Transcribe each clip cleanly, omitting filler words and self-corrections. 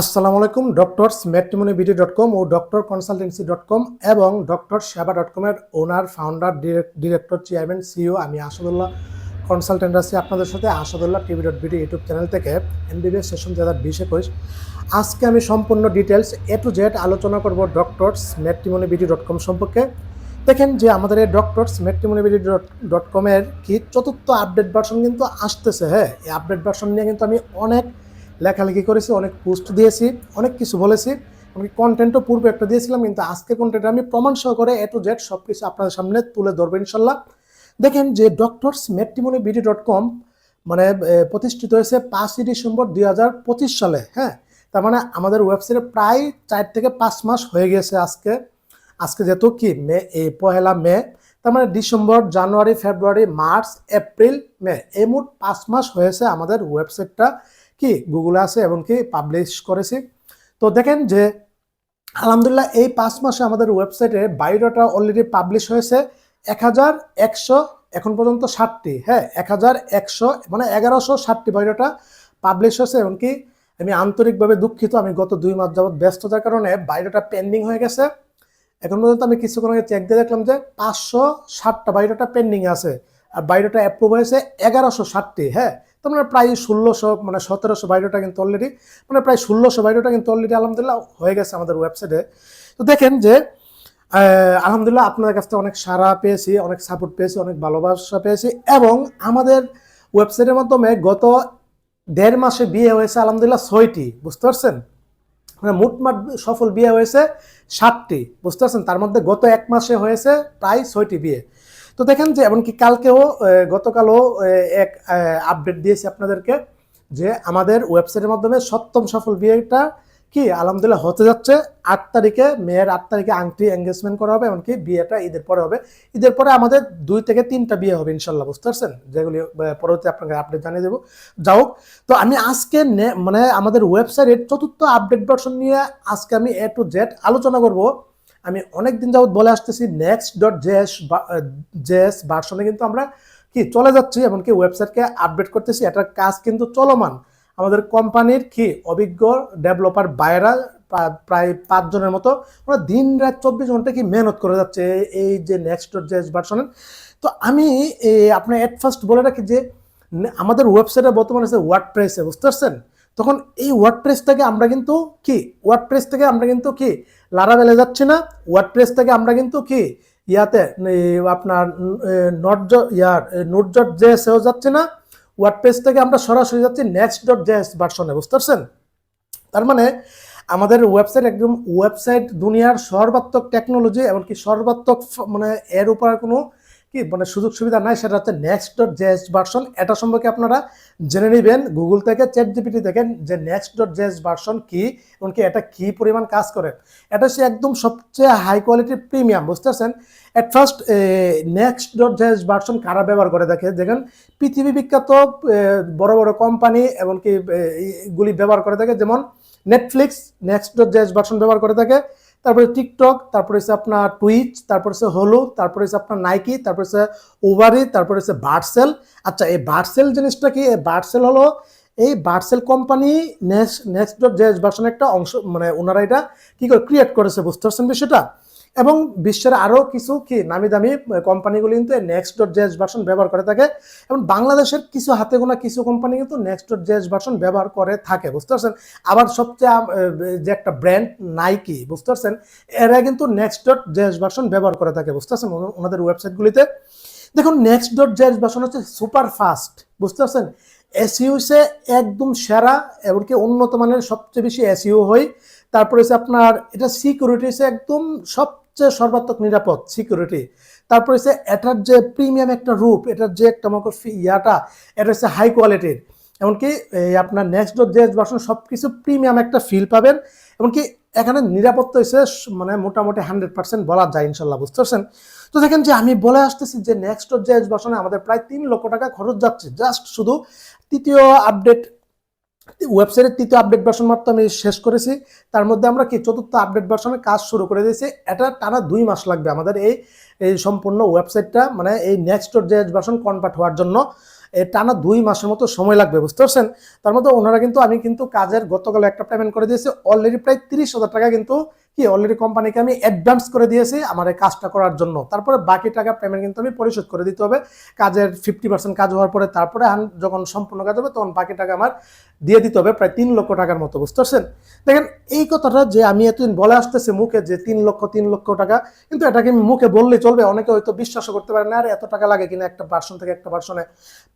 আসসালামু আলাইকুম। ডক্টরস ম্যাট্রিমনিবিডি.কম ও ডক্টর কনসালটেন্সি.কম এবং ডক্টর সেবা.কম এর ওনার, ফাউন্ডার, ডিরেক্টর, চেয়ারম্যান, সিইও আমি আসাদুল্লাহ কনসালটেন্ট আছি আপনাদের সাথে আসাদুল্লাহ টিভি.বিডি ইউটিউব চ্যানেল থেকে এমবিবিএস সেশন 2020-21। আজকে আমি সম্পূর্ণ ডিটেলস এ টু জেড আলোচনা করব ডক্টরস ম্যাট্রিমনিবিডি.কম সম্পর্কে। দেখেন যে আমাদের এই ডক্টরস ম্যাট্রিমনিবিডি.কম এর কি চতুর্থ আপডেট ভার্সন কিন্তু আসতেছে। হ্যাঁ, এই আপডেট ভার্সন নিয়ে কিন্তু আমি অনেক লেখালেখি করেছি, অনেক পোস্ট দিয়েছি, অনেক কিছু বলেছি, আমি কন্টেন্টও পূর্বে একটা দিয়েছিলাম, কিন্তু আজকে কন্টেন্ট আমি প্রমাণ সহকারে এ টু জেড সব কিছু আপনাদের সামনে তুলে ধরবো ইনশাল্লাহ। দেখেন যে ডক্টরস ম্যাট্রিমনিবিডি.কম মানে প্রতিষ্ঠিত হয়েছে 5ই ডিসেম্বর 2025 সালে। হ্যাঁ, তার মানে আমাদের ওয়েবসাইটে প্রায় 4 থেকে 5 মাস হয়ে গেছে। আজকে যেহেতু কি পহেলা মে, তার মানে ডিসেম্বর, জানুয়ারি, ফেব্রুয়ারি, মার্চ, এপ্রিল, মে, এই মোট 5 মাস হয়েছে আমাদের ওয়েবসাইটটা কি গুগলে আছে এবং কি পাবলিশ করেছি। তো দেখেন যে আলহামদুলিল্লাহ এই 5 মাসে আমাদের ওয়েবসাইটে বায়োডাটা অলরেডি পাবলিশ হয়েছে 1100 এখন পর্যন্ত 60টি। হ্যাঁ, 1100 মানে 1160টি বায়োডাটা পাবলিশ হয়েছে এবং কি আমি আন্তরিকভাবে দুঃখিত, আমি গত 2 মাস যাবৎ ব্যস্ততার কারণে বায়োডাটা পেন্ডিং হয়ে গেছে। এখন পর্যন্ত আমি কিছুক্ষণ আগে চেক দিয়ে দেখলাম যে 560টা বায়োডাটা পেন্ডিং আছে আর বায়োডাটা অ্যাপ্রুভ হয়েছে 1160টি। হ্যাঁ, তো মানে প্রায় 1600 মানে 1700 বায়োডাটা কিন্তু অলরেডি মানে প্রায় 1600 বায়োডাটা কিন্তু অলরেডি আলহামদুলিল্লাহ হয়ে গেছে আমাদের ওয়েবসাইটে। তো দেখেন যে আলহামদুলিল্লাহ আপনাদের কাছ থেকে অনেক সাড়া পেয়েছি, অনেক সাপোর্ট পেয়েছি, অনেক ভালোবাসা পেয়েছি এবং আমাদের ওয়েবসাইটের মাধ্যমে গত 1.5 মাসে বিয়ে হয়েছে আলহামদুলিল্লাহ 6টি। বুঝতে পারছেন, মানে মোটমাট সফল বিয়ে হয়েছে 7টি। বুঝতে পারছেন, তার মধ্যে গত 1 মাসে হয়েছে প্রায় 6টি বিয়ে। তো দেখেন যে এমনকি কালকেও গতকালও এক আপডেট দিয়েছি আপনাদেরকে যে আমাদের ওয়েবসাইটের মাধ্যমে 7ম সফল বিয়েটা কি আলহামদুলিল্লাহ হতে যাচ্ছে। 8 তারিখে, মেয়ের 8 তারিখে আংটি এঙ্গেজমেন্ট করা হবে, এমনকি বিয়েটা ঈদের পরে হবে। ঈদের পরে আমাদের 2 থেকে 3টা বিয়ে হবে ইনশাল্লাহ। বুঝতে পারছেন, যেগুলি পরবর্তী আপনাকে আপডেট জানিয়ে দেবো। যাও, তো আমি আজকে মানে আমাদের ওয়েবসাইটের চতুর্থ আপডেট ভার্সন নিয়ে আজকে আমি এ টু জেড আলোচনা করব। আমি অনেক দিন যাবত বলে আসতেছি next.js ভার্সনে কিন্তু আমরা কি চলে যাচ্ছি, এমনকি ওয়েবসাইটকে আপডেট করতেছি। এটার কাজ কিন্তু চলমান। আমাদের কোম্পানির কি অভিজ্ঞ ডেভেলপার বাইরা প্রায় 5 জনের মতো, ওরা দিন রাত 24 ঘন্টা কি মেহনত করে যাচ্ছে এই যে next.js ভার্সনের। তো আমি আপনার এট ফার্স্ট বলে রাখি যে আমাদের ওয়েবসাইটে বর্তমানে আছে ওয়ার্ডপ্রেসে। বুঝতে পারছেন, তখন এই ওয়ার্ডপ্রেস থেকে আমরা কিন্তু কি লারাভেলে যাচ্ছি না। ওয়ার্ডপ্রেস থেকে আমরা কিন্তু কি ইয়াতে আপনার নোট.js-এও যাচ্ছে না। ওয়ার্ডপ্রেস থেকে আমরা সরাসরি যাচ্ছি next.js ভার্সনে। বুঝতে পারছেন, তার মানে আমাদের ওয়েবসাইট একদম ওয়েবসাইট দুনিয়ার সর্বাত্মক টেকনোলজি, এমনকি সর্বাত্মক মানে এর উপর কোনো কি মানে সুযোগ সুবিধা নাই, সেটা হচ্ছে next.js ভার্সন। এটা সম্পর্কে আপনারা জেনে নেবেন গুগল থেকে, চ্যাটজিপিটি থেকে, যে next.js ভার্সন কি, এমনকি এটা কি পরিমাণ কাজ করে। এটা হচ্ছে একদম সবচেয়ে হাই কোয়ালিটির প্রিমিয়াম। বুঝতে পারছেন, এট ফার্স্ট next.js ভার্সন কারা ব্যবহার করে দেখেন পৃথিবী বিখ্যাত বড় বড় কোম্পানি এমনকি এগুলি ব্যবহার করে থাকে, যেমন নেটফ্লিক্স next.js ভার্সন ব্যবহার করে থাকে, তারপরে টিকটক, তারপরে হচ্ছে আপনার টুইচ, তারপরে হচ্ছে হলু, তারপরে হচ্ছে আপনার নাইকি, তারপরে হচ্ছে উবারি, তারপরে হচ্ছে বার্সেল। আচ্ছা, এই বার্সেল জিনিসটা কি? এই বার্সেল হলো এই বার্সেল কোম্পানি next.js ভার্সনের একটা অংশ, মানে ওনারা এটা কি করে ক্রিয়েট করেছে। বুঝতে পারছেন বিষয়টা। এবং বিশ্বের আরও কিছু কি নামি দামি কোম্পানিগুলি কিন্তু next.js ভার্সন ব্যবহার করে থাকে, এবং বাংলাদেশের কিছু হাতে গোনা কিছু কোম্পানি কিন্তু next.js ভার্সন ব্যবহার করে থাকে। বুঝতে পারছেন, আবার সবচেয়ে যে একটা ব্র্যান্ড নাইকি, বুঝতে পারছেন, এরা কিন্তু next.js ভার্সন ব্যবহার করে থাকে। বুঝতে পারছেন, ওনাদের ওয়েবসাইটগুলিতে দেখুন next.js ভার্সন হচ্ছে সুপার ফাস্ট। বুঝতে পারছেন, এসইও হচ্ছে একদম সেরা, এমনকি উন্নত মানের সবচেয়ে বেশি এসইও হয়। তারপরে হচ্ছে আপনার এটা সিকিউরিটি হচ্ছে একদম সবচেয়ে সর্বাত্মক নিরাপদ সিকিউরিটি। তারপরে হচ্ছে এটার যে প্রিমিয়াম একটা রূপ, এটার যে একটা ইয়াটা, এটা হচ্ছে হাই কোয়ালিটির। এমনকি আপনার next.js ভার্সন সব কিছু প্রিমিয়াম একটা ফিল পাবেন। এমনকি এখানে নিরাপত্তা হচ্ছে মানে মোটামুটি 100% বলা যায় ইনশাল্লাহ। বুঝতে পারছেন, তো দেখেন যে আমি বলে আসতেছি যে next.js ভার্সনে আমাদের প্রায় 3 লক্ষ টাকা খরচ যাচ্ছে জাস্ট শুধু তৃতীয় আপডেট, ওয়েবসাইটের তৃতীয় আপডেট ভার্সন মাত্র আমি শেষ করেছি। তার মধ্যে আমরা কি চতুর্থ আপডেট ভার্সনের কাজ শুরু করে দিয়েছি। এটা টানা 2 মাস লাগবে আমাদের এই সম্পূর্ণ ওয়েবসাইটটা মানে এই next.js ভার্সন কনভার্ট হওয়ার জন্য। টানা 2 মাসের মতো সময় লাগবে, বুঝতে পারছেন। তার মধ্যে ওনারা কিন্তু আমি কিন্তু কাজের গতকাল একটা পেমেন্ট করে দিয়েছি অলরেডি, প্রায় 30,000 টাকা কিন্তু কি অলরেডি কোম্পানিকে আমি অ্যাডভান্স করে দিয়েছি আমার এই কাজটা করার জন্য। তারপরে বাকি টাকা পেমেন্ট কিন্তু আমি পরিশোধ করে দিতে হবে কাজের 50% কাজ হওয়ার পরে। তারপরে যখন সম্পূর্ণ কাজ হবে তখন বাকি টাকা আমার দিয়ে দিতে হবে, প্রায় 3 লক্ষ টাকার মতো, বুঝতে পারছেন। দেখেন এই কথাটা যে আমি এতদিন বলে আসতেছি মুখে যে 3 লক্ষ টাকা, কিন্তু এটাকে আমি মুখে বললেই চলবে? অনেকে হয়তো বিশ্বাসও করতে পারে না, আর এত টাকা লাগে কিনা একটা ভার্সন থেকে একটা ভার্সনে।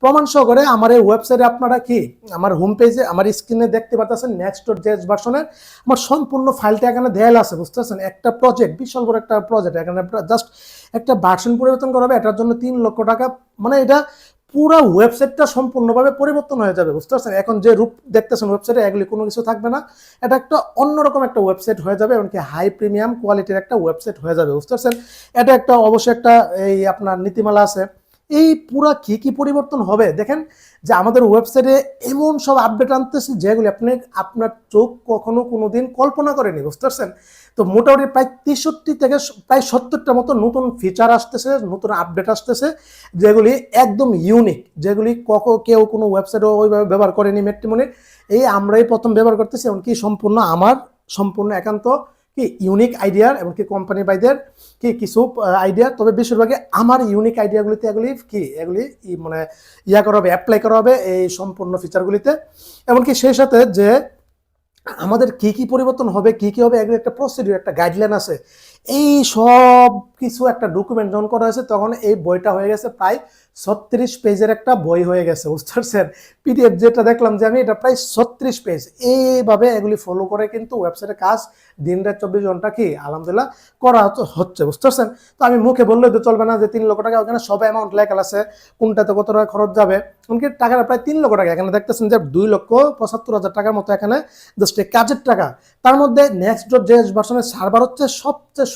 প্রমাণ সহকারে আমার এই ওয়েবসাইটে আপনারা কি আমার হোম পেজে আমার স্ক্রিনে দেখতে পাচ্ছেন next.js ভার্সনের আমার সম্পূর্ণ ফাইলটা এখানে দেয়াল আছে, বুঝতে পারছেন। একটা প্রজেক্ট, বিশাল বড় একটা প্রজেক্ট, এখানে জাস্ট একটা ভার্সন পরিবর্তন করা হবে, এটার জন্য 3 লক্ষ টাকা। মানে এটা পুরো ওয়েবসাইটটা সম্পূর্ণভাবে পরিবর্তন হয়ে যাবে, বুঝতে পারছেন। এখন যে রূপ দেখতেছেন ওয়েবসাইটে এগুলি কোনো কিছু থাকবে না, এটা একটা অন্যরকম একটা ওয়েবসাইট হয়ে যাবে, এমনকি হাই প্রিমিয়াম কোয়ালিটির একটা ওয়েবসাইট হয়ে যাবে, বুঝতে পারছেন। এটা একটা অবশ্যই একটা এই আপনার নীতিমালা আছে। এই পুরা কি পরিবর্তন হবে দেখেন, যে আমাদের ওয়েবসাইটে এমন সব আপডেট আনতেছি যেগুলি আপনি আপনার চোখ কখনো কোনোদিন কল্পনা করেনি, বুঝতে পারছেন। তো মোটামুটি প্রায় 63 থেকে প্রায় 70টা মতো নতুন ফিচার আসতেছে, নতুন আপডেট আসতেছে, যেগুলি একদম ইউনিক, যেগুলি কেউ কোনো ওয়েবসাইটে ওইভাবে ব্যবহার করেনি ম্যাট্রিমনি। এই আমরাই প্রথম ব্যবহার করতেছি, এমনকি সম্পূর্ণ আমার সম্পূর্ণ একান্ত কি ইউনিক আইডিয়ার, এমনকি কোম্পানি বাইদের কি কিছু আইডিয়া, তবে বেশিরভাগই আমার ইউনিক আইডিয়াগুলিতে এগুলি মানে করা হবে, অ্যাপ্লাই করা হবে এই সম্পূর্ণ ফিচারগুলিতে। এমনকি সেই সাথে যে আমাদের কি পরিবর্তন হবে, কি হবে, এগুলো একটা প্রসিডিউর, একটা গাইডলাইন আছে। এই সব কিছু একটা ডকুমেন্ট যখন করা হয়েছে তখন এই বইটা হয়ে গেছে প্রায় 36 পেজের একটা বই হয়ে গেছে, বুঝতে পারছেন। পিডিএফ যেটা দেখলাম যে আমি, এটা প্রায় 36 পেজ। এইভাবে এগুলি ফলো করে কিন্তু ওয়েবসাইটে কাজ দিন-রাত 24 ঘন্টা কি আলহামদুলিল্লাহ করা হচ্ছে, বুঝতে পারছেন। তো আমি মুখে বললে তো চলবে না যে 3 লক্ষ টাকা, ওখানে সব অ্যামাউন্ট লেখা আছে, কোনটাতে কত টাকা খরচ যাবে। এমনকি টাকাটা প্রায় 3 লক্ষ টাকা, এখানে দেখতেছেন যে 2,75,000 টাকার মতো এখানে জাস্ট কাজের টাকা। তার মধ্যে next.js ভার্সনের সার্ভার হচ্ছে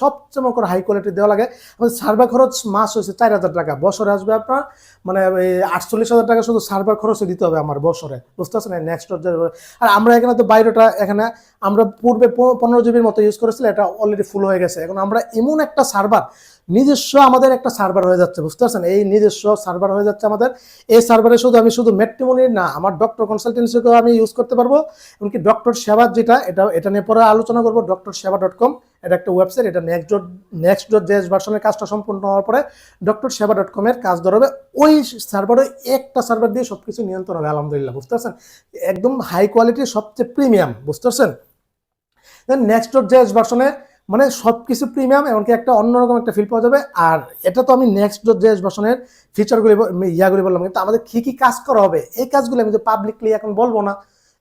সবচেয়ে মনে হাই কোয়ালিটি দেওয়া লাগে। আমাদের সার্ভার খরচ মাস হয়েছে 4,000 টাকা, বছরে আসবে আপনার মানে 48,000 টাকা শুধু সার্ভার খরচে দিতে হবে আমার বছরে, বুঝতে পারছেন। next.js আর আমরা এখানে তো বাইরেটা এখানে আমরা পূর্বে 15 জিবির মতো ইউজ করেছিলাম, এটা অলরেডি ফুল হয়ে গেছে। এখন আমরা এমন একটা সার্ভার, নিজস্ব আমাদের একটা সার্ভার হয়ে যাচ্ছে, বুঝতে পারছেন। এই নিজস্ব সার্ভার হয়ে যাচ্ছে আমাদের। এই সার্ভারে শুধু ম্যাট্রিমনির না, আমার ডক্টর কনসালটেন্সিকেও আমি ইউজ করতে পারবো, এমনকি ডক্টর সেবা যেটা, এটা নিয়ে পরে আলোচনা করবো। drSeva.com এটা একটা ওয়েবসাইট, এটা next.js ভার্সনের কাজটা সম্পূর্ণ হওয়ার পরে drSeva.com এর কাজ ধরবে। ওই সার্ভারে একটা সার্ভার দিয়ে সবকিছু নিয়ন্ত্রণ হবে আলহামদুলিল্লাহ, বুঝতে পারছেন। একদম হাই কোয়ালিটির, সবচেয়ে প্রিমিয়াম, বুঝতে পারছেন। দেন next.js ভার্সনে মানে সবকিছু প্রিমিয়াম, এমনকি একটা অন্যরকম একটা ফিল পাওয়া যাবে। আর এটা তো আমি next.js ভার্সনের ফিচারগুলি বললাম, কিন্তু আমাদের কি কাজ করা হবে এই কাজগুলো আমি তো পাবলিকলি এখন বলবো না।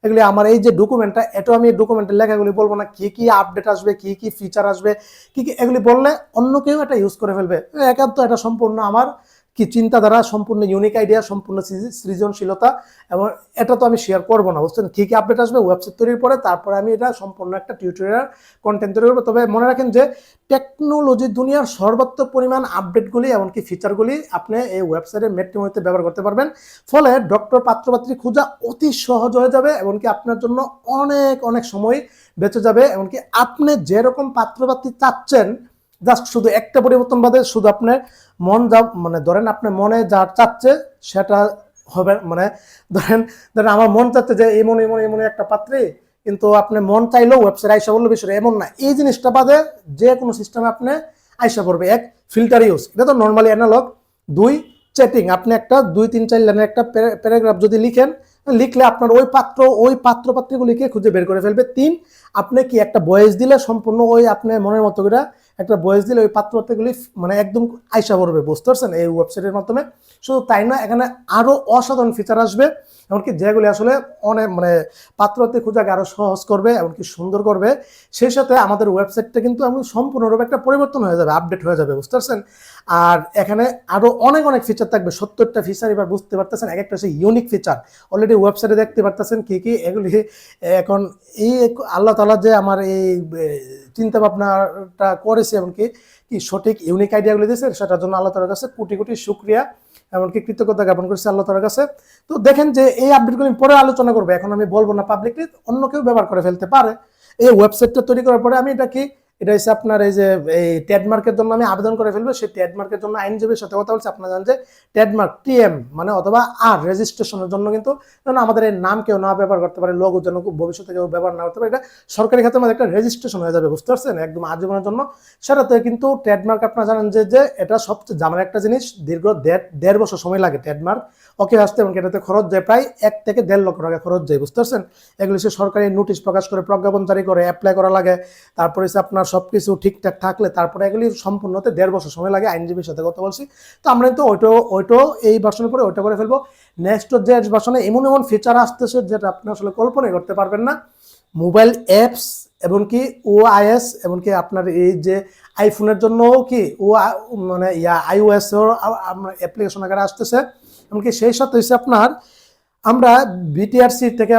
এগুলি আমার এই যে ডকুমেন্টটা, এটাও আমি ডকুমেন্টের লেখাগুলি বলবো না। কি আপডেট আসবে, কি ফিচার আসবে, কি এগুলি বললে অন্য কেউ এটা ইউজ করে ফেলবে। একান্ত এটা সম্পূর্ণ আমার কি চিন্তাধারা, সম্পূর্ণ ইউনিক আইডিয়া, সম্পূর্ণ সৃজনশীলতা, এবং এটা তো আমি শেয়ার করবো না, বুঝছেন। কি আপডেট আসবে ওয়েবসাইট তৈরির পরে, তারপরে আমি এটা সম্পূর্ণ একটা টিউটোরিয়াল কন্টেন্ট তৈরি করবো। তবে মনে রাখেন যে টেকনোলজি দুনিয়ার সর্বাত্মক পরিমাণ আপডেটগুলি এমনকি ফিচারগুলি আপনি এই ওয়েবসাইটে ম্যাট্রিমনিতে ব্যবহার করতে পারবেন। ফলে ডক্টর পাত্রপাত্রী খোঁজা অতি সহজ হয়ে যাবে, এমনকি আপনার জন্য অনেক সময় বেঁচে যাবে। এমনকি আপনি যেরকম পাত্রপাত্রী চাচ্ছেন, জাস্ট শুধু একটা পরিবর্তন বাদে, শুধু আপনার মন যা মানে ধরেন আপনার মনে যা চাচ্ছে সেটা হবে। মানে ধরেন আমার মন চাচ্ছে যে এমন একটা পাত্রে, কিন্তু আপনি মন চাইলেও ওয়েবসাইট আইসা বললো বিষয় এমন না। এই জিনিসটা বাদে যে কোনো সিস্টেমে আপনি আইসা পড়বে। এক, ফিল্টার ইউজ, এটা তো নর্মালি অ্যানালগ। 2, চ্যাটিং, আপনি একটা 2-3-4 লাইনের একটা প্যারাগ্রাফ যদি লিখলে আপনার ওই পাত্রপাত্রীগুলিকে খুঁজে বের করে ফেলবে। 3, আপনি কি একটা ভয়েস দিলে সম্পূর্ণ ওই আপনার মনের মতো করে একটা ভয়েস দিলে ওই পাত্রপাত্রীগুলি মানে একদম আইসা পড়বে, বুঝতে পারছেন, এই ওয়েবসাইটের মাধ্যমে। শুধু তাই না, এখানে আরো অসাধারণ ফিচার আসবে, এমনকি যেগুলি আসলে অনেক মানে পাত্রপাত্রী খোঁজাকে আরো সহজ করবে, এমনকি সুন্দর করবে। সেই সাথে আমাদের ওয়েবসাইটটা কিন্তু সম্পূর্ণরূপে একটা পরিবর্তন হয়ে যাবে, আপডেট হয়ে যাবে, বুঝতে পারছেন। আর এখানে আরো অনেক ফিচার থাকবে, 70টা ফিচার। এবার বুঝতে পারতেছেন এক একটা হচ্ছে ইউনিক ফিচার। অলরেডি ওয়েবসাইটে দেখতে পারতেছেন কি এগুলি। এখন এই আল্লাহ তাআলা যে আমার এই চিন্তা ভাবনাটা করেছে, এমনকি কি সঠিক ইউনিক আইডিয়াগুলো দিয়েছে, সেটার জন্য আল্লাহ তাআলার কাছে কোটি শুকরিয়া, এমনকি কৃতজ্ঞতা জ্ঞাপন করছি আল্লাহ তাআলার কাছে। তো দেখেন যে এই আপডেটগুলো পরে আলোচনা করবো, এখন আমি বলবো না পাবলিকলি, অন্য কেউ ব্যবহার করে ফেলতে পারে। এই ওয়েবসাইটটা তৈরি করার পরে আমি এটা কি এটা হচ্ছে আপনার এই যে এই ট্রেডমার্কের জন্য আমি আবেদন করে ফেলবো। সেই ট্রেডমার্কের জন্য আইনজীবীর সাথে কথা বলছি। আপনারা জানেন যে ট্রেডমার্ক টিএম মানে অথবা আর রেজিস্ট্রেশনের জন্য কিন্তু আমাদের এই নাম কেউ না ব্যবহার করতে পারে, লোগো যেন ভবিষ্যতে কেউ ব্যবহার না করতে পারে, এটা সরকারি খাতের মধ্যে একটা রেজিস্ট্রেশন হয়ে যাবে, বুঝতে পারছেন, একদম আজীবনের জন্য। সেটাতে কিন্তু ট্রেডমার্ক আপনারা জানেন যে এটা সবচেয়ে জানার একটা জিনিস, দীর্ঘ 1.5 বছর সময় লাগে ট্রেডমার্ক ওকে আসতে, এবং এটাতে খরচ যায় প্রায় 1 থেকে 1.5 লক্ষ টাকা খরচ যায়, বুঝতে পারছেন। এগুলি সে সরকারি নোটিশ প্রকাশ করে, প্রজ্ঞাপন জারি করে, অ্যাপ্লাই করা লাগে, তারপরে আপনার সবকিছু ঠিকঠাক থাকলে তারপরে এগুলি সম্পূর্ণ হতে 1.5 বছর সময় লাগে। আইনজীবীর সাথে কথা বলছি, তো আমরা কিন্তু ওইটাও এই ভার্সনের পরে ওইটা করে ফেলবো। নেক্সট যে ভার্সনে এমন এমন ফিচার আসতেছে যেটা আপনি আসলে কল্পনাই করতে পারবেন না। মোবাইল অ্যাপস এমনকি ওআইএস, এমনকি আপনার এই যে আইফোনের জন্য কি মানে আইওএস অ্যাপ্লিকেশন আকারে আসতেছে, এমনকি সেই সাথে হচ্ছে আপনার আমরা বিটিআরসি থেকে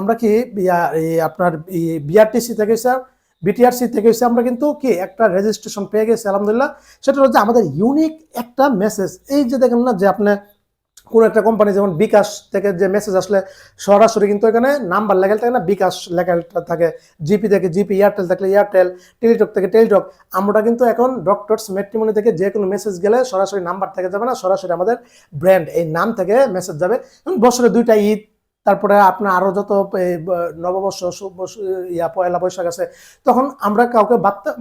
আমরা কি আপনার বিআরটিসি থেকে বিটিআরসি থেকে আমরা কিন্তু কি একটা রেজিস্ট্রেশন পেয়ে গেছি আলহামদুলিল্লাহ। সেটা হচ্ছে আমাদের ইউনিক একটা মেসেজ। এই যে দেখেন না যে আপনি কোন একটা কোম্পানি যেমন বিকাশ থেকে যে মেসেজ আসলে সরাসরি কিন্তু এখানে নাম্বার লেখা থাকে না, বিকাশ লেখা থাকে, জিপি থেকে জিপি, এয়ারটেল থাকলে এয়ারটেল, টেলিটক থেকে টেলিটক। আমরা কিন্তু এখন ডক্টরস ম্যাট্রিমনি থেকে যে কোনো মেসেজ গেলে সরাসরি নাম্বার থেকে যাবে না, সরাসরি আমাদের ব্র্যান্ড এই নাম থেকে মেসেজ যাবে। বছরে 2টা ঈদ, তারপরে আপনার আরো যত নববর্ষ, পয়লা বৈশাখ আছে, তখন আমরা কাউকে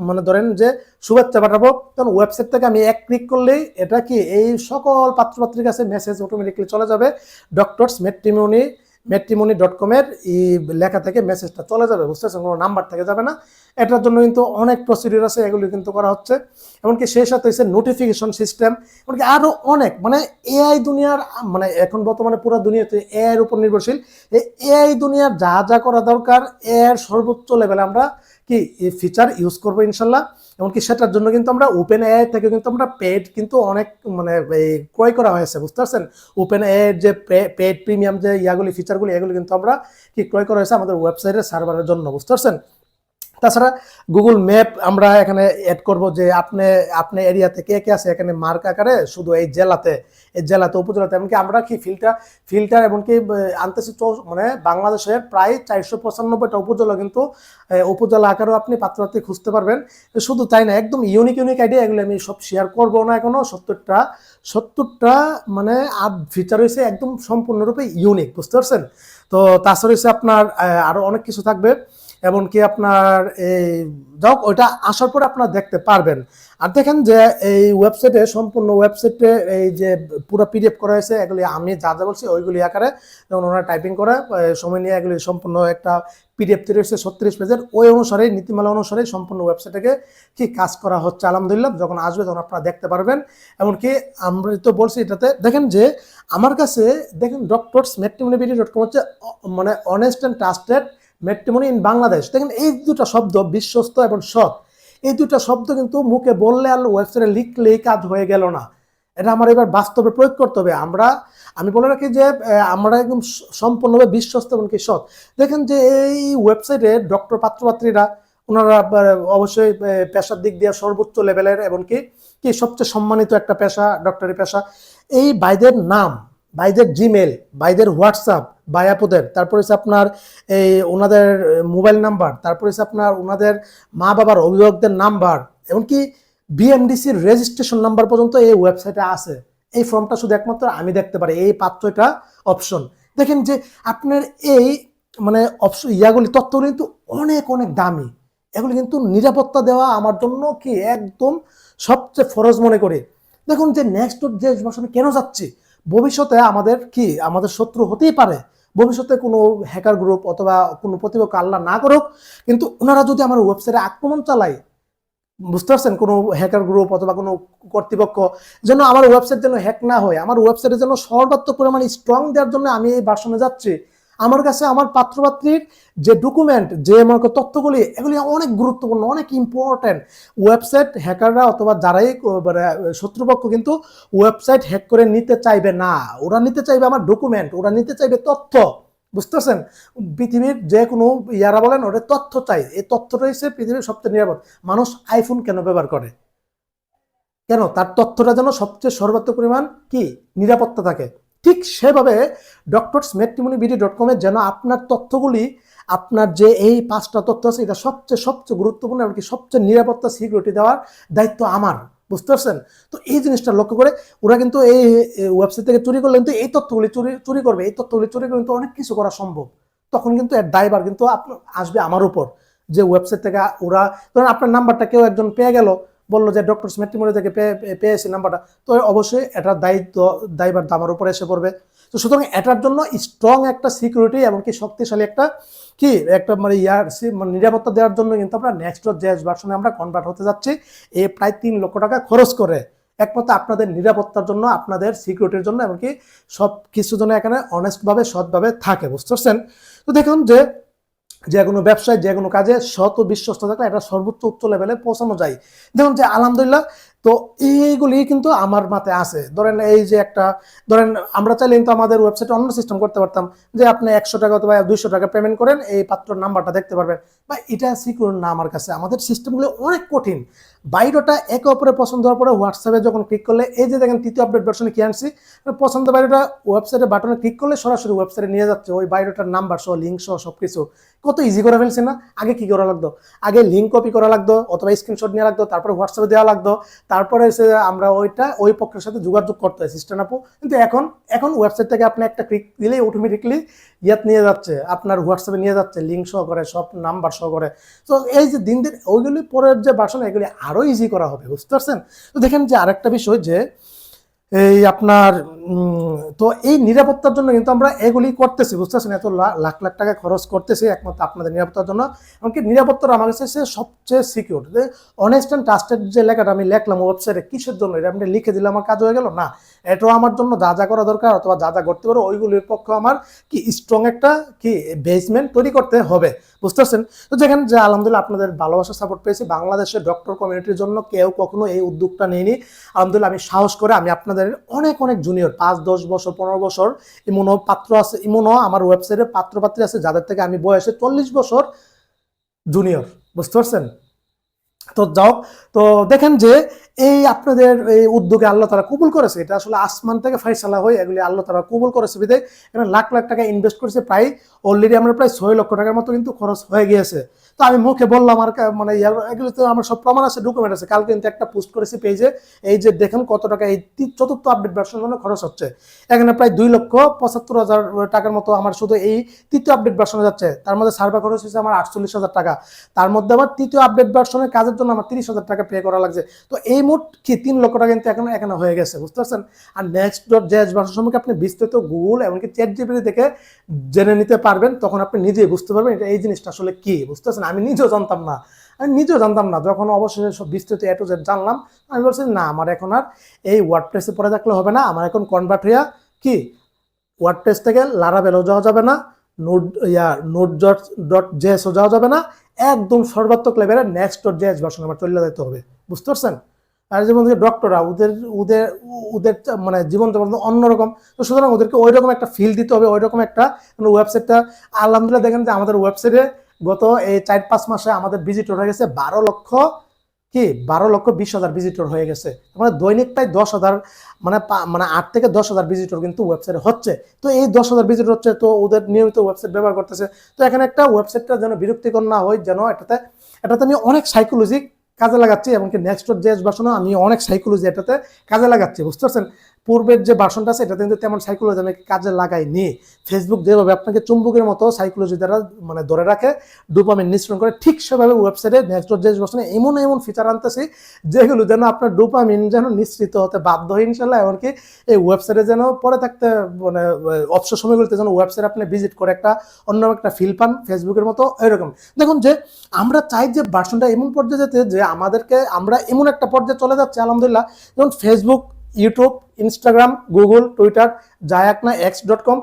মানে ধরেন যে শুভেচ্ছা পাঠাবো, তখন ওয়েবসাইট থেকে আমি এক ক্লিক করলেই এটা কি এই সকল পাত্রপাত্রীর কাছে মেসেজ অটোমেটিকলি চলে যাবে। ডক্টরস ম্যাট্রিমনি.com এর লেখা থেকে মেসেজটা চলে যাবে, বুঝতে পারছেন, কোনো নাম্বার থেকে যাবে না। এটার জন্য কিন্তু অনেক প্রসিডিউর আছে, এগুলি কিন্তু করা হচ্ছে। এমনকি সেই সাথে হচ্ছে নোটিফিকেশন সিস্টেম, এমনকি আরো অনেক, মানে এআই দুনিয়ার, মানে এখন বর্তমানে পুরো দুনিয়াতে এআই এর উপর নির্ভরশীল। এই এআই দুনিয়ার যা যা করা দরকার এর সর্বোচ্চ লেভেলে আমরা কি ফিচার ইউজ করবো ইনশাল্লাহ। এমনকি সেটার জন্য কিন্তু আমরা ওপেন এআই থেকে কিন্তু আমরা পেড কিন্তু অনেক মানে ক্রয় করা হয়েছে, বুঝতে পারছেন। ওপেন এআই এর যে পেড প্রিমিয়াম যে ইয়াগুলি ফিচারগুলি, এগুলি কিন্তু আমরা কি ক্রয় করা হয়েছে আমাদের ওয়েবসাইটের সার্ভারের জন্য, বুঝতে পারছেন। তাছাড়া গুগল ম্যাপ আমরা এখানে অ্যাড করব যে আপনি এরিয়াতে কে কে আছে, এখানে মার্ক আকারে শুধু এই জেলাতে উপজেলাতে, এমনকি আমরা কি ফিল্টার এমনকি আনতেছি, মানে বাংলাদেশের প্রায় 495টা উপজেলা কিন্তু উপজেলা আকারেও আপনি পাত্রপাত্রী খুঁজতে পারবেন। শুধু তাই না, একদম ইউনিক আইডিয়া, এগুলো আমি সব শেয়ার করবো না এখনো। 70টা মানে ফিচার হয়েছে একদম সম্পূর্ণরূপে ইউনিক, বুঝতে পারছেন। তো তাছাড়া হচ্ছে আপনার আরো অনেক কিছু থাকবে, এমনকি আপনার এই ওইটা আসার পরে আপনারা দেখতে পারবেন। আর দেখেন যে এই ওয়েবসাইটে, সম্পূর্ণ ওয়েবসাইটে এই যে পুরো পিডিএফ করা হয়েছে, এগুলি আমি যা যা বলছি ওইগুলি আকারে যেমন ওনারা টাইপিং করে সময় নিয়ে এগুলি সম্পূর্ণ একটা পিডিএফ তৈরি হচ্ছে 36 পেজের। ওই অনুসারে নীতিমালা অনুসারে সম্পূর্ণ ওয়েবসাইটকে কি কাজ করা হচ্ছে আলহামদুলিল্লাহ। যখন আসবে তখন আপনারা দেখতে পারবেন। এমনকি আমরা তো বলছি এটাতে দেখেন যে আমার কাছে দেখেন ডক্টরসম্যাট্রিমনি.com হচ্ছে মানে honest and trusted matrimony in Bangladesh. দেখেন এই দুটা শব্দ, বিশ্বস্ত এবং সৎ, এই দুটা শব্দ কিন্তু মুখে বললে আর ওয়েবসাইটে লিখলেই কাজ হয়ে গেল না, এটা আমার এবার বাস্তবে প্রয়োগ করতে হবে। আমি বলে রাখি যে আমরা একদম সম্পূর্ণভাবে বিশ্বস্ত এবং কি সৎ। দেখেন যে এই ওয়েবসাইটে ডক্টর পাত্রপাত্রীরা ওনারা অবশ্যই পেশার দিক দিয়ে সর্বোচ্চ লেভেলের এবং কি সবচেয়ে সম্মানিত একটা পেশা ডক্টরি পেশা। এই ভাইদের নাম, ভাইদের জিমেল, ভাইদের হোয়াটসঅ্যাপ, বায়াপুদের, তারপরে হচ্ছে আপনার এই ওনাদের মোবাইল নাম্বার, তারপরে হচ্ছে আপনার ওনাদের মা বাবার অভিভাবকদের নাম্বার, এমনকি বিএমডিসির রেজিস্ট্রেশন নাম্বার পর্যন্ত এই ওয়েবসাইটে আছে। এই ফর্মটা শুধু একমাত্র আমি দেখতে পারি, এই 5টা অপশন। দেখেন যে আপনার এই মানে অপশন ইয়াগুলি তথ্যগুলি কিন্তু অনেক অনেক দামি, এগুলি কিন্তু নিরাপত্তা দেওয়া আমার জন্য কি একদম সবচেয়ে ফরজ মনে করি। দেখুন যে নেক্সট যে ভার্সনে কেন যাচ্ছি, ভবিষ্যতে আমাদের শত্রু হতেই পারে, ভবিষ্যতে কোনো হ্যাকার গ্রুপ অথবা কোনো প্রতিপক্ষ, আল্লাহ না করুক, কিন্তু ওনারা যদি আমার ওয়েবসাইটে আক্রমণ চালায়, বুঝতে পারছেন, কোনো হ্যাকার গ্রুপ অথবা কোনো কর্তৃপক্ষ, যেন আমার ওয়েবসাইট যেন হ্যাক না হয়, আমার ওয়েবসাইটে যেন সর্বাত্মক পরিমাণে স্ট্রং দেওয়ার জন্য আমি এই ভার্সনে যাচ্ছি। আমার কাছে আমার পাত্রপাত্রীর যে ডকুমেন্ট, যে আমার তথ্যগুলি, এগুলি অনেক গুরুত্বপূর্ণ, অনেক ইম্পর্টেন্ট। ওয়েবসাইট হ্যাকাররা অথবা যারাই শত্রুপক্ষ কিন্তু ওয়েবসাইট হ্যাক করে নিতে চাইবে না, ওরা নিতে চাইবে আমার ডকুমেন্ট, ওরা নিতে চাইবে তথ্য, বুঝতে পারছেন। পৃথিবীর যে কোনো ইয়ারা বলেন ওটা তথ্য চাই, এই তথ্যটা হচ্ছে পৃথিবীর সবচেয়ে নিরাপদ। মানুষ আইফোন কেন ব্যবহার করে, কেন? তার তথ্যটা যেন সবচেয়ে সর্বাত্মক পরিমাণ কি নিরাপত্তা থাকে। ঠিক সেভাবে ডক্টরসম্যাট্রিমনি.com এর যেন আপনার তথ্যগুলি আপনার যে এই 5টা তথ্য আছে এটা সবচেয়ে গুরুত্বপূর্ণ, এমনকি সবচেয়ে নিরাপত্তা সিকিউরিটি দেওয়ার দায়িত্ব আমার, বুঝতে পারছেন? তো এই জিনিসটা লক্ষ্য করে ওরা কিন্তু এই ওয়েবসাইট থেকে চুরি করলে কিন্তু এই তথ্যগুলি চুরি করবে, এই তথ্যগুলি চুরি করে কিন্তু অনেক কিছু করা সম্ভব। তখন কিন্তু এর দায়ভার কিন্তু আসবে আমার উপর, যে ওয়েবসাইট থেকে ওরা ধরেন আপনার নাম্বারটা কেউ একজন পেয়ে গেল, বললো যে ডক্টরস ম্যাট্রিমনি থেকে পেয়েছি নাম্বারটা, তো অবশ্যই এটার দায়ভার আমার উপরে এসে পড়বে। তো সুতরাং এটার জন্য স্ট্রং একটা সিকিউরিটি এমনকি শক্তিশালী একটা মানে নিরাপত্তা দেওয়ার জন্য কিন্তু আমরা Next.js ভার্সনে আমরা কনভার্ট হতে যাচ্ছি এই প্রায় 3 লক্ষ টাকা খরচ করে, একমাত্র আপনাদের নিরাপত্তার জন্য, আপনাদের সিকিউরিটির জন্য, এমনকি সব কিছু জন্য এখানে অনেস্টভাবে সৎভাবে থাকে, বুঝতে পারছেন? তো দেখুন যে কোনো ব্যবসায় যে কোনো কাজে সৎ ও বিশ্বস্ত থাকলে এটা সর্বোচ্চ উচ্চ লেভেলে পৌঁছানো যায়। দেখুন যে আলহামদুলিল্লাহ, তো এইগুলি কিন্তু আমার মাথায় আছে। ধরেন এই যে ধরেন আমরা চাইলে কিন্তু আমাদের ওয়েবসাইটে অন্য সিস্টেম করতে পারতাম, যে আপনি 100 টাকা অথবা 200 টাকা পেমেন্ট করেন, এই পাত্র নাম্বারটা দেখতে পারবেন, বা এটা সিকিউর না আমার কাছে। আমাদের সিস্টেমগুলো অনেক কঠিন। বায়োডাটা একে অপরে পছন্দ হওয়ার পরে হোয়াটসঅ্যাপে যখন ক্লিক করলে, এই যে দেখেন 3য় আপডেট ভার্সনে কি আনছি, পছন্দ বায়োডাটা ওয়েবসাইটে বাটনে ক্লিক করলে সরাসরি ওয়েবসাইটে নিয়ে যাচ্ছে, ওই বায়োডাটার নাম্বার সহ, লিঙ্ক সহ সবকিছু। কত ইজি করে ফেলছে না? আগে কি করা লাগতো? আগে লিঙ্ক কপি করা লাগতো অথবা স্ক্রিনশট নিয়ে লাগতো, তারপরে হোয়াটসঅ্যাপে দেওয়া লাগতো, তারপরে আমরা ওই পক্ষের সাথে যোগাযোগ করতে হয় সিস্টেম আপু। কিন্তু এখন ওয়েবসাইট থেকে আপনি একটা ক্লিক দিলেই অটোমেটিকলি নিয়ে যাচ্ছে, আপনার হোয়াটসঅ্যাপে নিয়ে যাচ্ছে লিঙ্ক সহ করে, সব নাম্বার সহ করে। তো এই যে দিন ওইগুলি পরের যে ভার্সন, এগুলি আরো ইজি করা হবে, বুঝতে পারছেন? তো দেখেন যে আরেকটা বিষয়, যে এই আপনার তো এই নিরাপত্তার জন্য কিন্তু আমরা এগুলি করতেছি, বুঝতে পারছেন? এত লাখ লাখ টাকা খরচ করতেছি একমাত্র আপনাদের নিরাপত্তার জন্য। এমনকি নিরাপত্তার আমার কাছে সবচেয়ে সিকিউর, যে অনেস্ট অ্যান্ড ট্রাস্টেড যে লেখাটা আমি লিখলাম ওয়েবসাইটে, কিসের জন্য? এটা আপনি লিখে দিলে আমার কাজ হয়ে গেল না। এটাও আমার জন্য যা যা করা দরকার অথবা যা যা করতে পারো, ওইগুলির পক্ষে আমার স্ট্রং একটা বেসমেন্ট তৈরি করতে হবে, বুঝতে পারছেন? তো যেখানে যে আলহামদুলিল্লাহ আপনাদের ভালোবাসা সাপোর্ট পেয়েছি, বাংলাদেশের ডক্টর কমিউনিটির জন্য কেউ কখনো এই উদ্যোগটা নেয়নি। আলহামদুলিল্লাহ আমি সাহস করে আমি আপনাদের অনেক জুনিয়র 5-10 বছর 15 বছর ইমুনো পাত্র আছে, ইমুনো আমার ওয়েবসাইটে পাত্রপাত্রী আছে যাদের থেকে আমি বয়সে 40 বছর জুনিয়র, বুঝতে পারছেন? তো যাও, তো দেখেন যে এই আপনাদের এই উদ্যোগে আল্লাহ তাআলা কবুল করেছে। এটা আসলে আসমান থেকে ফাইসালা হয়ে এগুলি আল্লাহ তাআলা কবুল করেছে বিধায় এখানে লাখ লাখ টাকা ইনভেস্ট করেছে। প্রায় অলরেডি আমরা প্রায় 6 লক্ষ টাকার মতো কিন্তু খরচ হয়ে গিয়েছে। তো আমি মুখে বললাম, আর মানে এগুলো তো আমার সব প্রমাণ আছে, ডকুমেন্ট আছে। কালকে কিন্তু একটা পোস্ট করেছি পেজে, এই যে দেখেন কত টাকা এই 4th আপডেট ভার্সনের জন্য খরচ হচ্ছে। এখানে প্রায় 2,75,000 টাকার মতো আমার শুধু এই 3য় আপডেট ভার্সনে যাচ্ছে। তার মধ্যে সার্ভার খরচ হচ্ছে আমার 48,000 টাকা। তার মধ্যে আবার 3য় আপডেট ভার্সনের কাজের জন্য আমার 30,000 টাকা পে করা লাগছে। তো এই মোট 3 লক্ষ টাকা কিন্তু এখানে হয়ে গেছে, বুঝতে পারছেন? আর Next.js ভার্সন সম্পর্কে আপনি বিস্তারিত গুগল এমনকি চ্যাটজিপিটি থেকে জেনে নিতে পারবেন, তখন আপনি নিজেই বুঝতে পারবেন এটা এই জিনিসটা আসলে কি, বুঝতে পারছেন? আমি নিজেও জানতাম না। যখন অবশেষে সব বিস্তারিত A to Z জানলাম, আমি বলছি না, আমার এখন আর এই ওয়ার্ডপ্রেসে পড়ে থাকলে হবে না, আমার এখন কনভার্ট হইয়া ওয়ার্ডপ্রেস থেকে লারাভেলও যাওয়া যাবে না, Node.js যাওয়া যাবে না, একদম সর্বাত্মক লেভেলে Next.js ভার্সন আমার চলে যেতে হবে, বুঝতে পারছেন? আর যেমন ডক্টররা ওদের মানে জীবন যাপন অন্যরকম, তো সুতরাং ওদেরকে ওই রকম একটা ফিল দিতে হবে, ওই রকম একটা ওয়েবসাইটটা। আলহামদুলিল্লাহ দেখেন যে আমাদের ওয়েবসাইটে গত এই 4-5 মাসে আমাদের ভিজিটর হয়ে গেছে 12,20,000 ভিজিটর হয়ে গেছে। মানে দৈনিক প্রায় 10,000 মানে 8 থেকে 10,000 ভিজিটর কিন্তু ওয়েবসাইটে হচ্ছে। তো এই 10,000 ভিজিটর হচ্ছে, তো ওদের নিয়মিত ওয়েবসাইট ব্যবহার করতেছে। তো এখানে একটা ওয়েবসাইটটা যেন বিরক্তিকর না হয়, যেন এটাতে আমি অনেক সাইকোলজি কাজে লাগাচ্ছি, এমনকি Next.js ভার্সনে আমি অনেক সাইকোলজি এটাতে কাজে লাগাচ্ছি, বুঝতে পারছেন? পূর্বের যে ভার্সনটা আছে এটাতে কিন্তু তেমন সাইকোলজি আমি কাজে লাগাইনি। ফেসবুক যেভাবে আপনাকে চুম্বকের মতো সাইকোলজি দ্বারা মানে ধরে রাখে, ডোপামিন নিঃসরণ করে, ঠিক সেভাবে ওয়েবসাইটে Next.js ভার্সনে এমন ফিচার আনতেছি যেগুলো যেন আপনার ডোপামিন যেন নিঃসৃত হতে বাধ্য হয় ইনশাল্লাহ। এমনকি এই ওয়েবসাইটে যেন পরে থাকতে মানে অবসর সময়গুলোতে যেন ওয়েবসাইট আপনি ভিজিট করে অন্য একটা ফিল পান, ফেসবুকের মতো এরকম। দেখুন যে আমরা চাই যে ভার্সনটা এমন পর্যায়ে যেতে, যে আমরা এমন একটা পর্যায়ে চলে যাচ্ছে আলহামদুলিল্লাহ, যেমন Facebook, YouTube, Instagram, Google, Twitter, জায়াকনা, x.com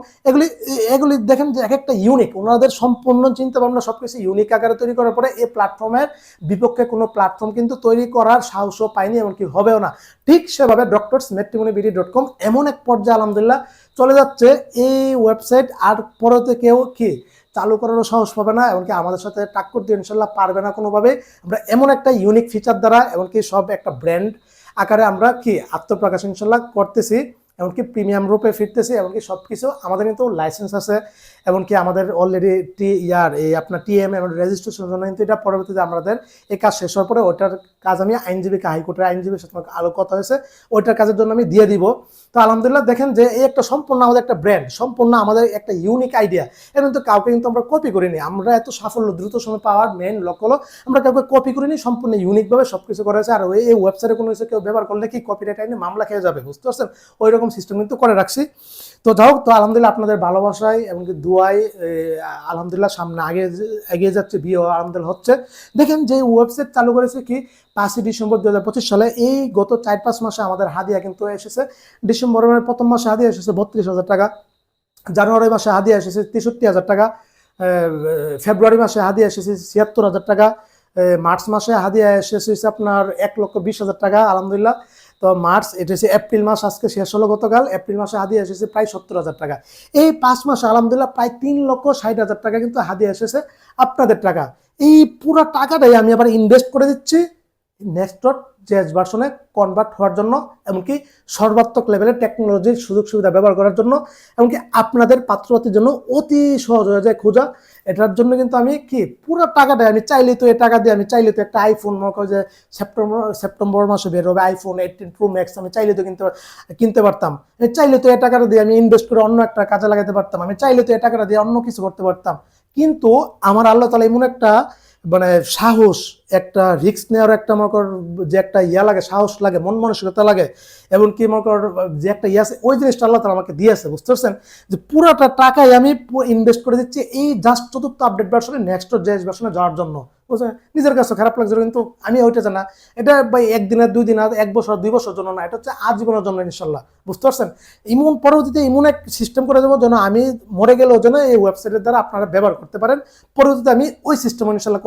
এগুলি দেখেন যে এক একটা ইউনিক, ওনাদের সম্পূর্ণ চিন্তা ভাবনা সবকিছু ইউনিক আকারে তৈরি করার পরে এই প্ল্যাটফর্মের বিপক্ষে কোনো প্ল্যাটফর্ম কিন্তু তৈরি করার সাহসও পায়নি, এমনকি হবেও না। ঠিক সেভাবে DrMatrimonyBD.com এমন এক পর্যায়ে আলহামদুলিল্লাহ চলে যাচ্ছে, এই ওয়েবসাইট আর পরেতে কেউ চালু করারও সাহস পাবে না, এমনকি আমাদের সাথে টাক্কর দিয়ে ইনশাল্লাহ পারবে না কোনোভাবে। আমরা এমন একটা ইউনিক ফিচার দ্বারা এমনকি সব একটা ব্র্যান্ড আকারে আমরা আত্মপ্রকাশ ইনশাল্লাহ করতেছি। এমনকি প্রিমিয়াম রূপে ফিরতেছি, এমনকি সব কিছু আমাদের কিন্তু লাইসেন্স আছে, এমনকি আমাদের অলরেডি এই আপনার টিএম এবং রেজিস্ট্রেশনের জন্য কিন্তু এটা পরবর্তীতে আমাদের এই কাজ শেষ হওয়ার পরে ওইটার কাজ আমি আইনজীবীকে, হাইকোর্টের আইনজীবীর সাথে আলো কথা হয়েছে, ওইটার কাজের জন্য আমি দিয়ে দিব। তো আলহামদুলিল্লাহ দেখেন যে এই একটা সম্পূর্ণ আমাদের একটা ব্র্যান্ড, সম্পূর্ণ আমাদের একটা ইউনিক আইডিয়া। এটা কিন্তু কাউকে কিন্তু আমরা কপি করিনি। আমরা এত সাফল্য দ্রুত সময় পাওয়ার মেইন লক্ষ্য হলো আমরা কাউকে কপি করিনি, সম্পূর্ণ ইউনিকভাবে সবকিছু করা হয়েছে। আর এই ওয়েবসাইটে কোনো কিছু কেউ ব্যবহার করলে কি কপিরাইট আইনে মামলা খেয়ে যাবে, বুঝতে পারছেন? ওই রকম সিস্টেম কিন্তু করে রাখছি। তো যাই হোক, তো আলহামদুলিল্লাহ আপনাদের ভালোবাসায় এমনকি দুয়াই আলহামদুলিল্লাহ সামনে এগিয়ে যাচ্ছে, বিয়ে আলহামদুলিল্লাহ হচ্ছে। দেখেন যে ওয়েবসাইট চালু করেছে কি 5ই ডিসেম্বর 2025 সালে। এই গত 4-5 মাসে আমাদের হাদিয়া কিন্তু এসেছে। ডিসেম্বরের প্রথম মাসে হাদিয়া এসেছে 32,000 টাকা, জানুয়ারি মাসে হাদিয়া এসেছে 63,000 টাকা, ফেব্রুয়ারি মাসে হাদিয়া এসেছে 76,000 টাকা, মার্চ মাসে হাদিয়া এসেছে আপনার 1,20,000 টাকা আলহামদুলিল্লাহ। তো মার্চ, এটা হচ্ছে এপ্রিল মাস, আজকে শেষ হলো গতকাল। এপ্রিল মাসে হাদিয়া এসেছে প্রায় 70,000 টাকা। এই 5 মাসে আলহামদুলিল্লাহ প্রায় 3,60,000 টাকা কিন্তু হাদিয়া এসেছে আপনাদের টাকা। এই পুরো টাকাটাই আমি আবার ইনভেস্ট করে দিচ্ছি Next.js ভার্সনে কনভার্ট হওয়ার জন্য, এমনকি সর্বাত্মক লেভেলের টেকনোলজির সুযোগ সুবিধা ব্যবহার করার জন্য, এমনকি আপনাদের পাত্রপাতির জন্য অতি সহজ হয়ে যায় খোঁজা। এটার জন্য কিন্তু আমি কি পুরো টাকাটাই আমি চাইলেই তো এই টাকা দিয়ে আমি চাইলে তো একটা আইফোন, মনে করি যে সেপ্টেম্বর মাসে বের হবে আইফোন 18 Pro Max, আমি চাইলে তো কিনতে পারতাম। আমি চাইলে তো এই টাকাটা দিয়ে আমি ইনভেস্ট করে অন্য একটা কাজে লাগাতে পারতাম। আমি চাইলে তো এই টাকাটা দিয়ে অন্য কিছু করতে পারতাম। কিন্তু আমার আল্লাহ তাআলা এমন একটা মানে সাহস, একটা রিস্ক নেওয়ার একটা মনে কর যে একটা লাগে, সাহস লাগে, মন মানসিকতা লাগে, এমনকি মনে কর যে একটা আছে, ওই জিনিসটা আল্লাহ তাআলা আমাকে দিয়েছে, বুঝতে পারছেন? যে পুরোটা টাকাই আমি ইনভেস্ট করে দিচ্ছি এই জাস্ট 4th আপডেট ভার্সনে Next.js ভার্সনে যাওয়ার জন্য, বুঝছেন? নিজের কাছে খারাপ লাগছে, কিন্তু আমি ওইটা জানা, এটা ভাই 1 দিনের 2 দিন, 1 বছর 2 বছর জন্য না, এটা হচ্ছে আজীবনের জন্য ইনশাল্লাহ, বুঝতে পারছেন? পরবর্তীতে এমন এক সিস্টেম করে দেবো যেন আমি মরে গেলেও যেন এই ওয়েবসাইটের দ্বারা আপনারা ব্যবহার করতে পারেন। পরবর্তীতে আমি ওই সিস্টেম ইনশাল্লাহ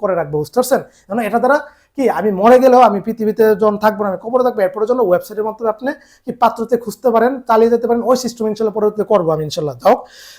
করে রাখবো, বুঝতে পারছেন? কারণ এটা দ্বারা কি আমি মরে গেলেও, আমি পৃথিবীতে যখন থাকবো না, আমি কবরে থাকবো, এরপরের জন্য ওয়েবসাইটের মাধ্যমে আপনি কি পাত্রতে খুঁজতে পারেন, চালিয়ে যেতে পারেন। ওই সিস্টেম ইনশাল্লাহ পরবর্তীতে করবো আমি ইনশাল্লাহ। যাও,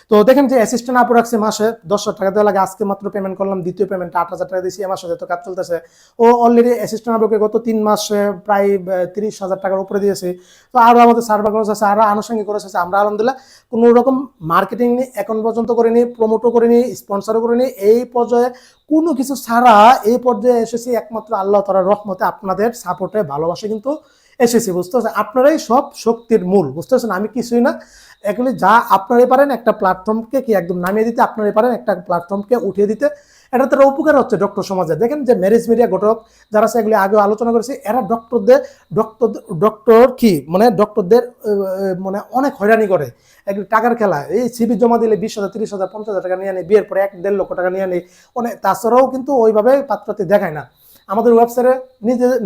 তো দেখেন যে অ্যাসিস্ট্যান্ট আপু রাখছে মাসে 10,000 টাকা দেওয়া লাগে। আজকে মাত্র পেমেন্ট করলাম, দ্বিতীয় পেমেন্ট 8,000 টাকা দিয়েছি। আমার সাথে তো কাজ চলতেছে। ও অলরেডি অ্যাসিস্ট্যান্ট আপুকে গত 3 মাসে প্রায় 30,000 টাকার উপরে দিয়েছি। তো আরও আমাদের সার্ভার খরচ আছে, আরও আনুষঙ্গিক খরচ আছে। আমরা আলহামদুলিল্লাহ কোনো রকম মার্কেটিং এখন পর্যন্ত করিনি, প্রমোটও করিনি, স্পন্সরও করিনি। এই পর্যায়ে কোনো কিছু ছাড়া এই পর্যায়ে এসেছি একমাত্র আল্লাহ তাআলার রহমতে, আপনাদের সাপোর্টে, ভালোবাসা কিন্তু এসেছি, বুঝতে পারছেন? আপনারাই সব শক্তির মূল, বুঝতে পারছেন? আমি কিছুই না। এগুলি যা আপনারাই পারেন একটা প্ল্যাটফর্মকে কি একদম নামিয়ে দিতে, আপনারাই পারেন একটা প্ল্যাটফর্মকে উঠিয়ে দিতে। এটা তারা উপকার হচ্ছে ডক্টর সমাজে। দেখেন যে ম্যারেজ মিডিয়া ঘটক যারা আছে, এগুলি আগে আলোচনা করেছি, এরা ডক্টর কি মানে ডক্টরদের মানে অনেক হয়রানি করে। এগুলি টাকার খেলা। এই সিভি জমা দিলে 20,000, 30,000, 50,000 টাকা নিয়ে নেয়, বিয়ের পরে 1-1.5 লক্ষ টাকা নিয়ে নেয় অনেক। তাছাড়াও কিন্তু ওইভাবে পাত্রপাত্রী দেখায় না। আমাদের ওয়েবসাইটে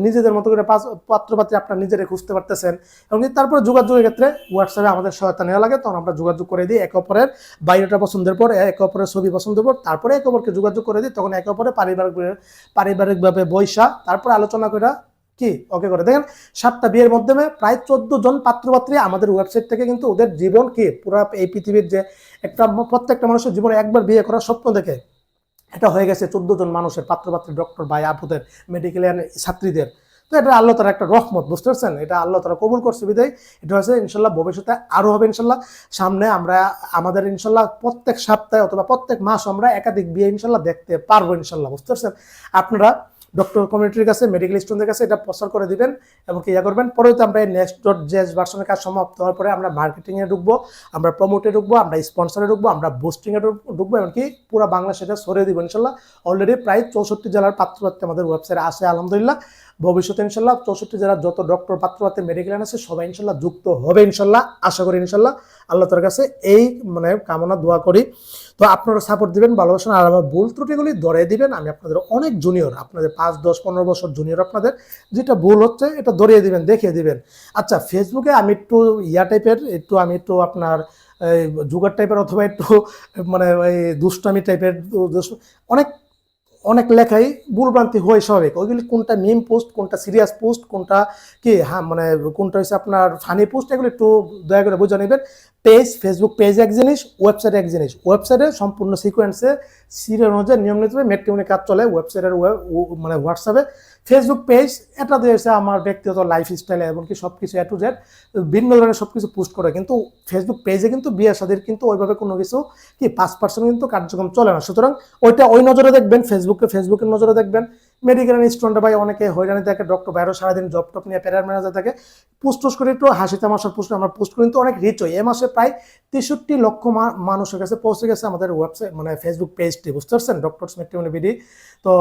নিজেদের মতো করে পাত্রপাত্রী আপনারা নিজেরা খুঁজতে পারতেছেন। এবং তারপরে যোগাযোগের ক্ষেত্রে হোয়াটসঅ্যাপে আমাদের সহায়তা নেওয়া লাগে, তখন আমরা যোগাযোগ করে দিই। একে অপরের বায়োডাটা পছন্দের পর, একে অপরের ছবি পছন্দের পর, তারপরে একে অপরকে যোগাযোগ করে দিই। তখন একে অপরে পারিবারিকভাবে বৈশা তারপরে আলোচনা করে কি ওকে করে। দেখেন 7টা বিয়ের মাধ্যমে প্রায় 14 জন পাত্রপাত্রী আমাদের ওয়েবসাইট থেকে কিন্তু ওদের জীবন কি পুরো এই পৃথিবীর যে একটা প্রত্যেকটা মানুষের জীবনে একবার বিয়ে করার স্বপ্ন দেখে, এটা হয়ে গেছে 14 জন মানুষের, পাত্রপাত্রী, ডক্টর ভাই আপুদের, মেডিকেল ছাত্রীদের। তো এটা আল্লাহ তাআলার একটা রহমত, বুঝতে পারছেন? এটা আল্লাহ তাআলা কবুল করছে বিদায় এটা হয়েছে। ইনশাল্লাহ ভবিষ্যতে আরও হবে ইনশাল্লাহ। সামনে আমরা আমাদের ইনশাল্লাহ প্রত্যেক সপ্তাহে অথবা প্রত্যেক মাস আমরা একাধিক বিয়ে ইনশাল্লাহ দেখতে পারবো ইনশাল্লাহ, বুঝতে পারছেন? আপনারা ডক্টর কমিউনিটির কাছে, মেডিকেল স্টুডেন্টদের কাছে এটা প্রচার করে দিবেন এবং ইয়া করবেন। পরবর্তীতে আমরা এই Next.js ভার্সনের কাজ সমাপ্ত হওয়ার পরে আমরা মার্কেটিংয়ে ঢুকবো, আমরা প্রমোটে ঢুকবো, আমরা স্পন্সরে ঢুকবো, আমরা বুস্টিংয়ে ঢুকবো, এমনকি পুরো বাংলাদেশে এটা ছড়িয়ে দিব ইনশাল্লাহ। অলরেডি প্রায় 64 জেলার পাত্রপাত্রী আমাদের ওয়েবসাইটে আসে আলহামদুলিল্লাহ। ভবিষ্যতে ইনশাল্লাহ 64 জেলার যত ডক্টর, পাত্রপাত্রী, মেডিকেল আছে সবাই ইনশাল্লাহ যুক্ত হবে ইনশাল্লাহ, আশা করি ইনশাল্লাহ। আল্লাহ তাআলার কাছে এই মানে কামনা দোয়া করি। তো আপনারা সাপোর্ট দিবেন, ভালোবাসেন, আর আমার ভুল ত্রুটিগুলি ধরিয়ে দিবেন। আমি আপনাদের অনেক জুনিয়র, আপনাদের 5, 10, 15 বছর জুনিয়র, আপনাদের যেটা ভুল হচ্ছে এটা ধরিয়ে দিবেন, দেখিয়ে দিবেন। আচ্ছা, ফেসবুকে আমি একটু টাইপের, আমি একটু আপনার জুগার টাইপের অথবা একটু মানে ওই দুষ্টামি টাইপের অনেক লেখাই ভুলভ্রান্তি হয় স্বাভাবিক। ওইগুলি কোনটা মিম পোস্ট, কোনটা সিরিয়াস পোস্ট, কোনটা কি মানে কোনটা হচ্ছে আপনার ফানি পোস্ট, এগুলো একটু দয়া করে বুঝে নেবেন। ফেসবুক পেজ এক জিনিস, ওয়েবসাইট এক জিনিস। ওয়েবসাইটে সম্পূর্ণ সিকোয়েন্সে সিরিয়াল অনুযায়ী নিয়মিতভাবে ম্যাট্রিমনি কাজ চলে ওয়েবসাইটের মানে হোয়াটসঅ্যাপে। ফেসবুক পেজ এটা দিয়েছে আমার ব্যক্তিগত লাইফস্টাইল এমনকি সব কিছু এ টু জেড ভিন্ন ধরনের সব কিছু পোস্ট করে, কিন্তু ফেসবুক পেজে কিন্তু বিয়ে শাদীর কিন্তু ওইভাবে কোনো কিছু কি 5% কিন্তু কার্যক্রম চলে না। সুতরাং ওইটা ওই নজরে দেখবেন, ফেসবুকের নজরে দেখবেন। মেডিকেল স্টুডেন্ট ভাই অনেকে হয়রানি থাকে, ডক্টর বাইরেও সারাদিন জব টপ নিয়ে প্যারার ম্যানেজার থাকে, পোস্ট করে একটু হাসি তামাশার পোস্ট আমরা পোস্ট করি, কিন্তু অনেক রিচ হয়। এ মাসে প্রায় 63 লক্ষ মানুষের কাছে পৌঁছে গেছে আমাদের ওয়েবসাইট মানে ফেসবুক পেজটি, বুঝতে পারছেন, ডক্টরস ম্যাট্রিমনি বিডি। তো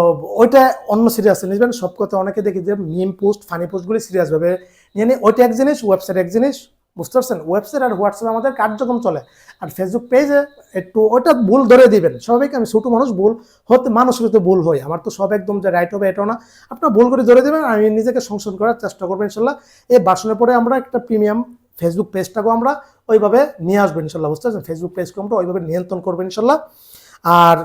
ওইটা অন্য সিরিয়াসে নিবেন। সব কথা অনেকে দেখি যে মিম পোস্ট ফানি পোস্টগুলি সিরিয়াসভাবে নিয়ে নিই। ওইটা এক জিনিস, ওয়েবসাইট এক জিনিস, বুঝতে পারছেন। ওয়েবসাইট আর হোয়াটসঅ্যাপ আমাদের কার্যক্রম চলে, আর ফেসবুক পেজে একটু ওইটা ভুল ধরে দিবেন। স্বাভাবিক, আমি ছোটো মানুষ, ভুল হতে মানুষের তো ভুল হয়, আমার তো সব একদম যে রাইট হবে এটাও না। আপনার ভুল করে ধরে দেবেন, আমি নিজেকে সংশোধন করার চেষ্টা করবো ইনশাল্লাহ। এই ভার্সনের পরে আমরা একটা প্রিমিয়াম ফেসবুক পেজটাকেও আমরা ওইভাবে নিয়ে আসবো ইনশাল্লাহ, বুঝতে পারছেন। ফেসবুক পেজকে আমরা ওইভাবে নিয়ন্ত্রণ করবো ইনশাল্লাহ। আর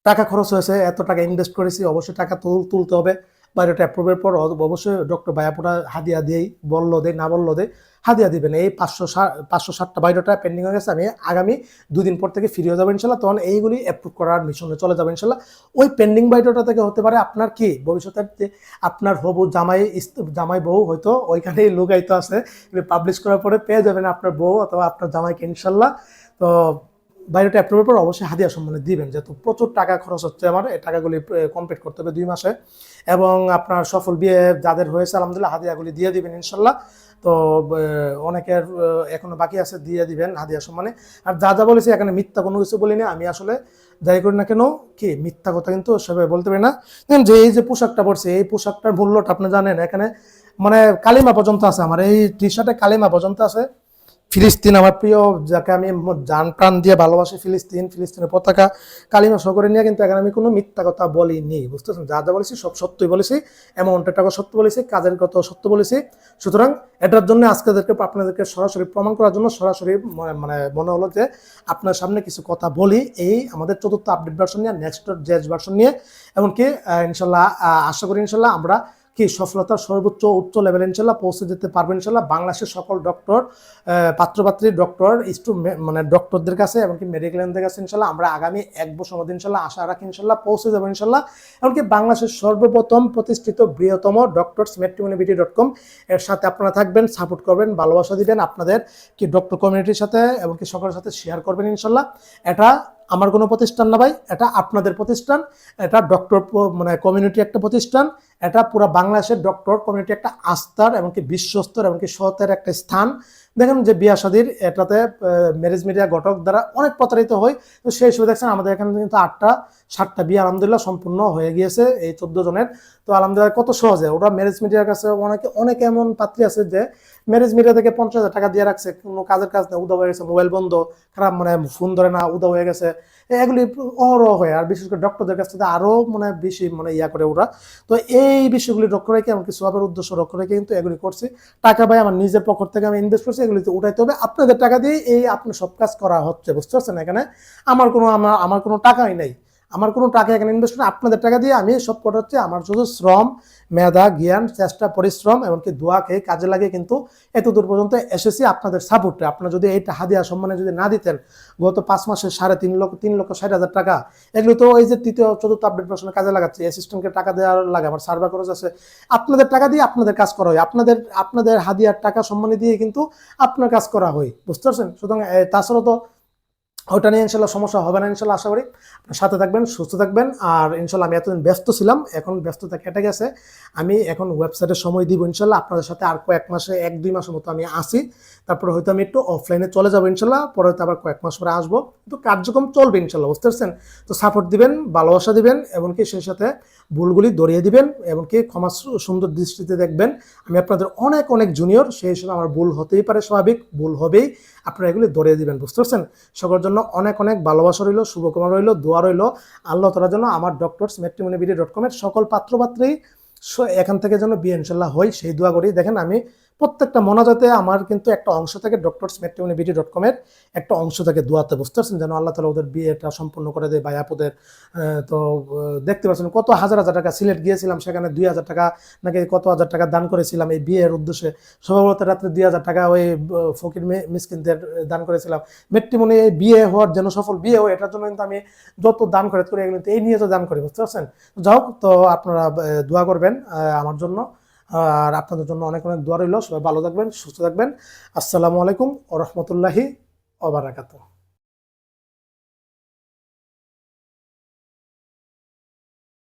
টাকা খরচ হয়েছে, এত টাকা ইনভেস্ট করেছি, অবশ্যই টাকা তুলতে হবে। বায়োডাটা অ্যাপ্রুভের পর অবশ্যই ডক্টর বায়াপুরা হাদিয়া দিয়েই, বললো দেয় না বললো দেয়, হাদিয়া দিবেন। এই 560টা বায়োডাটা পেন্ডিং হয়ে গেছে, আমি আগামী 2 দিন পর থেকে ফ্রি হয়ে যাবো ইনশাল্লাহ। তখন এইগুলি অ্যাপ্রুভ করার মিশনে চলে যাবো ইনশাল্লাহ। ওই পেন্ডিং বায়োডাটা থেকে হতে পারে আপনার কি ভবিষ্যতের যে আপনার হবু জামাই বউ হয়তো ওইখানেই লুকায়িত আছে, পাবলিশ করার পরে পেয়ে যাবেন আপনার বউ অথবা আপনার জামাইকে ইনশাল্লাহ। তো বায়োডাটা অ্যাপ্রুভের পর অবশ্যই হাদিয়া সম্মানে দিবেন, যেহেতু প্রচুর টাকা খরচ হচ্ছে আমার, এই টাকাগুলি কমপ্লিট করতে হবে 2 মাসে। এবং আপনার সফল বিয়ে যাদের হয়েছে আলহামদুলিল্লাহ হাদিয়াগুলি দিয়ে দিবেন ইনশাল্লাহ। তো অনেকের এখনো বাকি আছে, দিয়ে দিবেন হাদিয়া সম্মানে। আর যা যা বলেছি এখানে মিথ্যা কোনো কিছু বলিনি, আমি আসলে যাই করি না কেন কি মিথ্যা কথা কিন্তু সেভাবে বলতে পারি না। যে এই যে পোশাকটা পরছে, এই পোশাকটার মূল্যটা আপনি জানেন, এখানে মানে কালিমা পর্যন্ত আছে, আমার এই টি শার্টে কালিমা পর্যন্ত আছে। ফিলিস্তিন আমার প্রিয়, যাকে আমি জান প্রাণ দিয়ে ভালোবাসি, ফিলিস্তিনের পতাকা কালিমা সহ করে নিয়ে কিন্তু এখানে আমি কোনো মিথ্যা কথা বলিনি, বুঝতেছেন। যা যা বলেছি সব সত্যই বলেছি, অ্যামাউন্টের টাকা সত্য বলেছি, কাজের কথা সত্য বলেছি। সুতরাং এটার জন্য আজকে আপনাদেরকে সরাসরি প্রমাণ করার জন্য সরাসরি মানে মনে হলো যে আপনার সামনে কিছু কথা বলি, এই আমাদের 4র্থ আপডেট ভার্সন নিয়ে, নেক্সট জেজ ভার্সন নিয়ে। এমনকি ইনশাল্লাহ আশা করি ইনশাল্লাহ আমরা কি সফলতার সর্বোচ্চ উচ্চ লেভেলে ইনশাল্লাহ পৌঁছে যেতে পারবেন ইনশাল্লাহ। বাংলাদেশের সকল ডক্টর, পাত্রপাত্রী ডক্টর, মানে ডক্টরদের কাছে এমনকি মেডিকেলদের কাছে ইনশাল্লাহ আমরা আগামী 1 বছর মধ্যে ইনশাল্লাহ আশা রাখি ইনশাল্লাহ পৌঁছে যাবো ইনশাল্লাহ। এমনকি বাংলাদেশের সর্বপ্রথম প্রতিষ্ঠিত বৃহত্তম doctorsmatrimonyBD.com এর সাথে আপনারা থাকবেন, সাপোর্ট করবেন, ভালোবাসা দিবেন, আপনাদের কি ডক্টর কমিউনিটির সাথে এমনকি সকলের সাথে শেয়ার করবেন ইনশাল্লাহ। এটা আমার কোনো প্রতিষ্ঠান না ভাই, এটা আপনাদের প্রতিষ্ঠান, এটা ডক্টর মানে কমিউনিটি একটা প্রতিষ্ঠান, এটা পুরো বাংলাদেশের ডক্টর কমিউনিটি একটা আস্থার এমনকি বিশ্বস্তর এমনকি সতের একটা স্থান। দেখেন যে বিয়া শাদীর এটাতে ম্যারেজ মিডিয়া ঘটক দ্বারা অনেক প্রতারিত হয়, তো সেই হিসেবে দেখছেন আমাদের এখানে কিন্তু 7টা বিয়ে আলহামদুলিল্লাহ সম্পূর্ণ হয়ে গিয়েছে এই 14 জনের। তো আলহামদুলিল্লাহ কত সহজে ওরা ম্যারেজ মিডিয়ার কাছে, অনেকে এমন পাত্রী আছে যে ম্যারেজ মিডিয়া থেকে 50,000 টাকা দিয়ে রাখছে, কোনো কাজের কাজ না, উদা হয়ে গেছে, মোবাইল বন্ধ, খারাপ মানে ফোন ধরে না, উদা হয়ে গেছে, এগুলি অহরহ হয়। আর বিশেষ করে ডক্টরদের কাছ থেকে আরও মানে বেশি মানে ইয়া করে ওরা। তো এই বিষয়গুলি লক্ষ্য রেখে এমনকি সবের উদ্দেশ্য লক্ষ্য রেখে কিন্তু এগুলি করছি। টাকা ভাই আমার নিজের পক্ষ থেকে আমি ইনভেস্ট করছি, এগুলিতে উঠাইতে হবে, আপনাদের টাকা দিয়ে এই আপনার সব কাজ করা হচ্ছে, বুঝতে পারছেন। এখানে আমার কোনো টাকাই নাই, আমার কোনো টাকা এখানে ইনভেস্ট করে আপনাদের টাকা দিয়ে আমি সব করা হচ্ছে। আমার শুধু শ্রম, মেধা, জ্ঞান, চেষ্টা, পরিশ্রম এমনকি দোয়া খেয়ে কাজে লাগে কিন্তু এত দূর পর্যন্ত এসেছি আপনাদের সাপোর্টে। আপনারা যদি এইটা হাদিয়া সম্মানে যদি না দিতেন, গত 5 মাসে 3,60,000 টাকা, এগুলো তো ওই যে 4র্থ আপডেট ভার্সনে কাজে লাগাচ্ছে, অ্যাসিস্ট্যান্টকে টাকা দেওয়ার লাগে, আমার সার্ভার খরচ আছে, আপনাদের টাকা দিয়ে আপনাদের কাজ করা হয়, আপনাদের হাদিয়ার টাকা সম্মানে দিয়ে কিন্তু আপনার কাজ করা হয়, বুঝতে পারছেন। সুতরাং তাছাড়া তো ওটা নিয়ে ইনশাল্লাহ সমস্যা হবে না ইনশাল্লাহ, আশা করি। আপনার সাথে থাকবেন, সুস্থ থাকবেন। আর ইনশাল্লাহ আমি এতদিন ব্যস্ত ছিলাম, এখন ব্যস্ততা কেটে গেছে, আমি এখন ওয়েবসাইটে সময় দিব ইনশাল্লাহ। আপনাদের সাথে আর কয়েক মাসে 1-2 মাসের মতো আমি আসি, তারপরে হয়তো আমি একটু অফলাইনে চলে যাবো ইনশাল্লাহ, পরে হয়তো আবার কয়েক মাস পরে আসবো, কিন্তু কার্যক্রম চলবে ইনশাল্লাহ, বুঝতে পারছেন। তো সাপোর্ট দিবেন, ভালোবাসা দিবেন, এমনকি সেই সাথে ভুলগুলি ধরিয়ে দিবেন, এমনকি ক্ষমা সুন্দর দৃষ্টিতে দেখবেন। আমি আপনাদের অনেক অনেক জুনিয়র, সেই হিসেবে আমার ভুল হতেই পারে, স্বাভাবিক, ভুল হবেই, আপনারা এগুলি ধরিয়ে দিবেন, বুঝতে পারছেন। সকলের জন্য অনেক অনেক ভালোবাসা রইল, শুভকামনা রইল, দোয়া রইল আল্লাহ তাআলার জন্য আমার doctorsmatrimonyBD.com এর সকল পাত্রপাত্রী এখান থেকে যেন বিয়ে ইনশাল্লাহ হয়, সেই দোয়া করি। দেখেন আমি প্রত্যেকটা মোনাজাতে আমার কিন্তু একটা অংশ থাকে doctorsmatrimonyBD.com এর একটা অংশ থাকে দোয়াতে, বুঝতে পারছেন, যেন আল্লাহ তাআলা ওদের বিয়েটা সম্পূর্ণ করে দেয় ভাই আপুদের। তো দেখতে পাচ্ছেন কত হাজার হাজার টাকা, সিলেট গিয়েছিলাম সেখানে 2000 টাকা নাকি কত হাজার টাকা দান করেছিলাম এই বিয়ের উদ্দেশ্যে। সভাপতি রাত্রে 2000 টাকা ওই ফকির মিসকিনদের দান করেছিলাম। ম্যাট্রিমনি এই বিয়ে হওয়ার জন্য, সফল বিয়ে হয় এটার জন্য কিন্তু আমি যত দান করে এগুলো এই নিয়ে তো দান করি, বুঝতে পারছেন। যাও, তো আপনারা দোয়া করবেন আমার জন্য, আর আপনাদের জন্য অনেক অনেক দোয়া রইল। সবাই ভালো থাকবেন, সুস্থ থাকবেন। আসসালামু আলাইকুম ওয়া রাহমাতুল্লাহি ওয়া বারাকাতুহু।